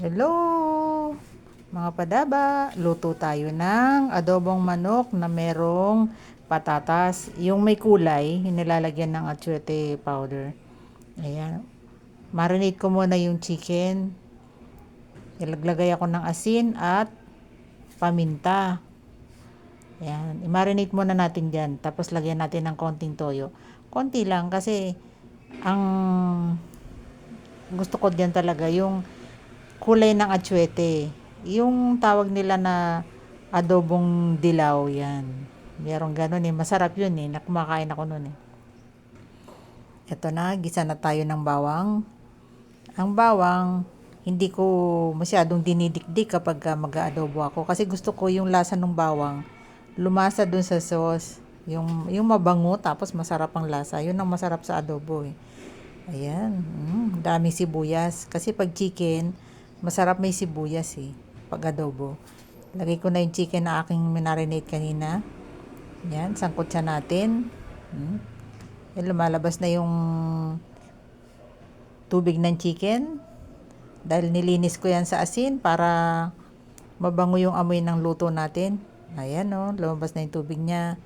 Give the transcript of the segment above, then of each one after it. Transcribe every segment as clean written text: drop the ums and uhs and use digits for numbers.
Hello mga padaba, luto tayo ng adobong manok na merong patatas. Yung may kulay, nilalagyan ng atsuete powder. Ayan. Marinate ko muna yung chicken. Ilaglagay ako ng asin at paminta. Ayan. I-marinate muna natin dyan. Tapos lagyan natin ng konting toyo. Konti lang kasi ang gusto ko dyan talaga yung kulay ng atsuete. Yung tawag nila na adobong dilaw yan. Merong ganun eh. Masarap yun eh. Nakumakain ako nun eh. Ito na, gisa na tayo ng bawang. Ang bawang, hindi ko masyadong dinidikdik kapag mag-aadobo ako. Kasi gusto ko yung lasa ng bawang lumasa dun sa sauce. Yung mabango tapos masarap ang lasa. Yun ang masarap sa adobo eh. Ayan. Daming sibuyas. Kasi pag chicken, masarap may sibuyas eh. Pag adobo. Lagay ko na yung chicken na aking minarinate kanina. Yan. Sangkot siya natin. Yan, lumalabas na yung tubig ng chicken. Dahil nilinis ko yan sa asin para mabango yung amoy ng luto natin. Ayan o. Lumabas na yung tubig niya.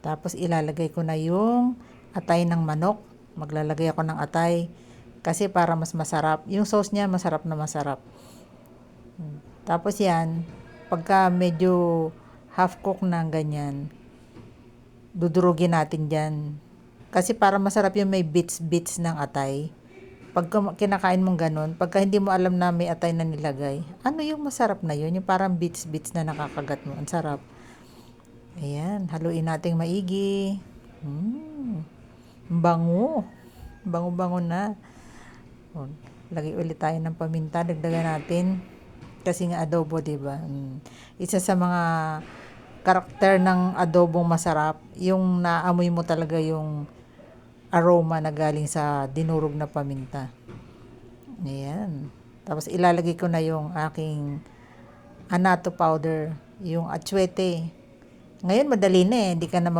Tapos ilalagay ko na yung atay ng manok. Maglalagay ako ng atay kasi para mas masarap. Yung sauce niya masarap na masarap. Tapos yan, pagka medyo half cook na ganyan, dudurugin natin dyan. Kasi para masarap yung may bits ng atay. Pag kinakain mong ganun, pagka hindi mo alam na may atay na nilagay, ano yung masarap na yun? Yung parang bits na nakakagat mo. Ang sarap. Ayan, haluin natin maigi. Bango. Bango-bango na. Lagay ulit tayo ng paminta. Dagdagan natin. Kasi nga adobo, diba? Isa sa mga karakter ng adobong masarap, yung naamoy mo talaga yung aroma na galing sa dinurog na paminta. Ayan. Tapos ilalagay ko na yung aking anato powder, yung atsuete. Ngayon madali na eh. Hindi ka na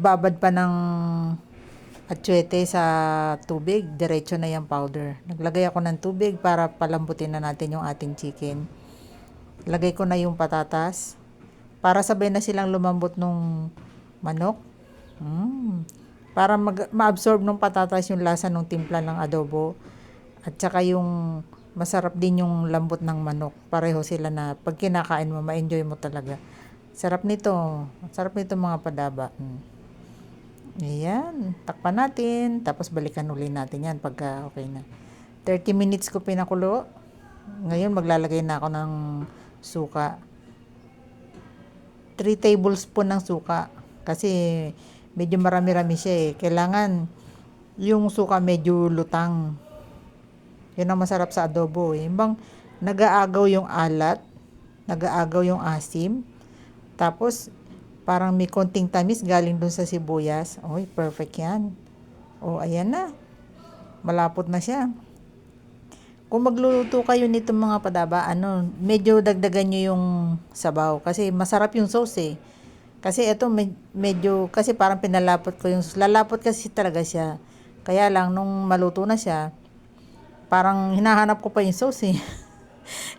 babad pa ng atsuete sa tubig. Diretso na yung powder. Naglagay ako ng tubig para palambutin na natin yung ating chicken. Lagay ko na yung patatas para sabay na silang lumambot nung manok. Para ma-absorb ng patatas yung lasa ng timpla ng adobo. At saka yung masarap din yung lambot ng manok. Pareho sila na pag kinakain mo, ma-enjoy mo talaga. Sarap nito. Sarap nito mga padaba. Ayan. Takpan natin. Tapos balikan uli natin yan pagka okay na. 30 minutes ko pinakulo. Ngayon maglalagay na ako ng suka. 3 tablespoon ng suka. Kasi medyo marami-rami siya eh. Kailangan yung suka medyo lutang. Yun ang masarap sa adobo eh. Bang nag-aagaw yung alat, nag-aagaw yung asim, tapos parang may konting tamis galing dun sa sibuyas. Oy, perfect yan. O, ayan na. Malapot na siya. Kung magluluto kayo nito mga padaba, medyo dagdagan nyo yung sabaw. Kasi masarap yung sauce eh. Kasi ito medyo, kasi parang pinalapot ko yung sauce. Lalapot kasi talaga siya. Kaya lang, nung maluto na siya, parang hinahanap ko pa yung sauce eh.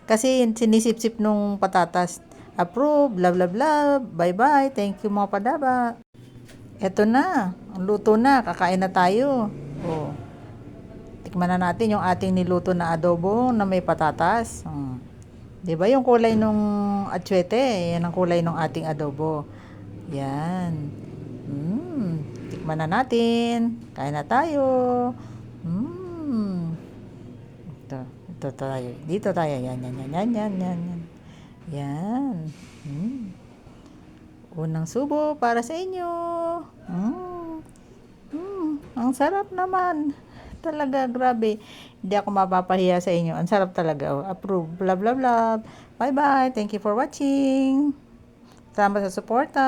Kasi sinisip-sip nung patatas. Approve, blah blah blah, bye bye, thank you mga padaba. Eto na, ang luto na, kakain na tayo. Oh, tikman na natin yung ating niluto na adobo na may patatas. Diba yung kulay nung atsuete, yan ang kulay ng ating adobo. Yan. Tikman na natin, kain na tayo. Ito tayo. Dito tayo. Yan. Yan. Unang subo para sa inyo. Ang sarap naman. Talaga, grabe. Hindi ako mapapahiya sa inyo. Ang sarap talaga. Approve. Blah, blah, blah. Bye-bye. Thank you for watching. Salamat sa suporta.